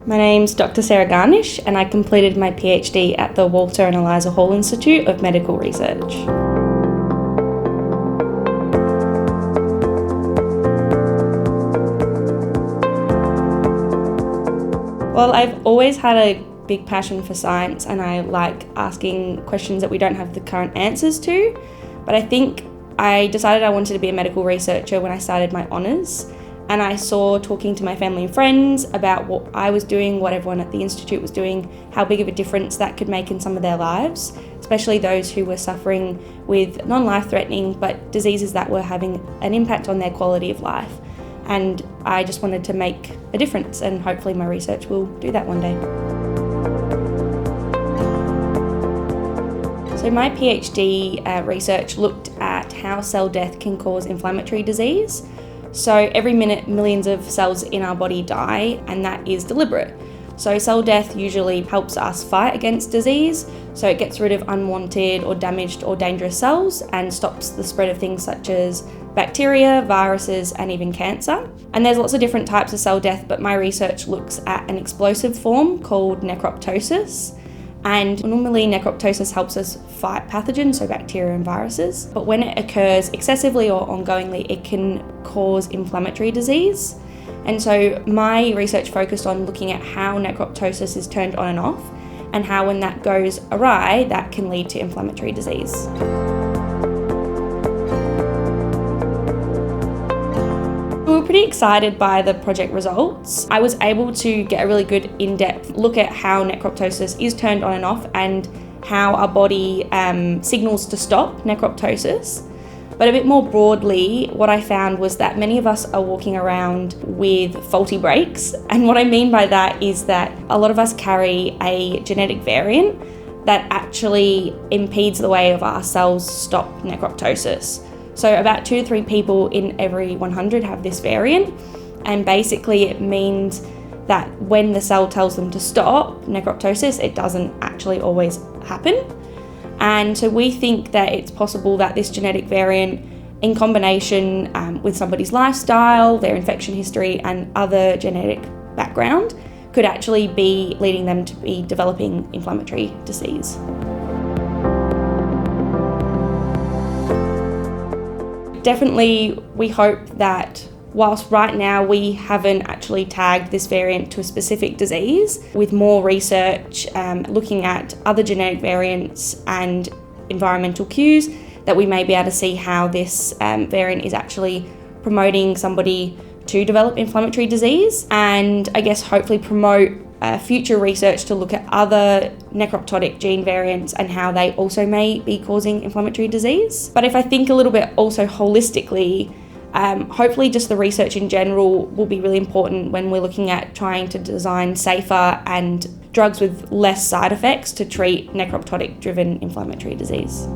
My name's Dr. Sarah Garnish, and I completed my PhD at the Walter and Eliza Hall Institute of Medical Research. Well, I've always had a big passion for science, and I like asking questions that we don't have the current answers to. But I think I decided I wanted to be a medical researcher when I started my honours. And I saw, talking to my family and friends about what I was doing, what everyone at the Institute was doing, how big of a difference that could make in some of their lives, especially those who were suffering with non-life-threatening but diseases that were having an impact on their quality of life. And I just wanted to make a difference, and hopefully my research will do that one day. So my PhD research looked at how cell death can cause inflammatory disease. So every minute, millions of cells in our body die, and that is deliberate. So cell death usually helps us fight against disease, so it gets rid of unwanted or damaged or dangerous cells and stops the spread of things such as bacteria, viruses, and even cancer. And there's lots of different types of cell death, but my research looks at an explosive form called necroptosis. And normally necroptosis helps us fight pathogens, so bacteria and viruses. But when it occurs excessively or ongoingly, it can cause inflammatory disease. And so my research focused on looking at how necroptosis is turned on and off, and how when that goes awry, that can lead to inflammatory disease. We were pretty excited by the project results. I was able to get a really good in-depth look at how necroptosis is turned on and off, and how our body signals to stop necroptosis. But a bit more broadly, what I found was that many of us are walking around with faulty brakes. And what I mean by that is that a lot of us carry a genetic variant that actually impedes the way of our cells stop necroptosis. So about 2 to 3 people in every 100 have this variant, and basically it means that when the cell tells them to stop necroptosis, it doesn't actually always happen. And so we think that it's possible that this genetic variant, in combination with somebody's lifestyle, their infection history, and other genetic background, could actually be leading them to be developing inflammatory disease. Definitely, we hope that whilst right now we haven't actually tagged this variant to a specific disease, with more research looking at other genetic variants and environmental cues, that we may be able to see how this variant is actually promoting somebody to develop inflammatory disease, and I guess hopefully promote future research to look at other necroptotic gene variants and how they also may be causing inflammatory disease. But if I think a little bit also holistically, hopefully just the research in general will be really important when we're looking at trying to design safer and drugs with less side effects to treat necroptotic-driven inflammatory disease.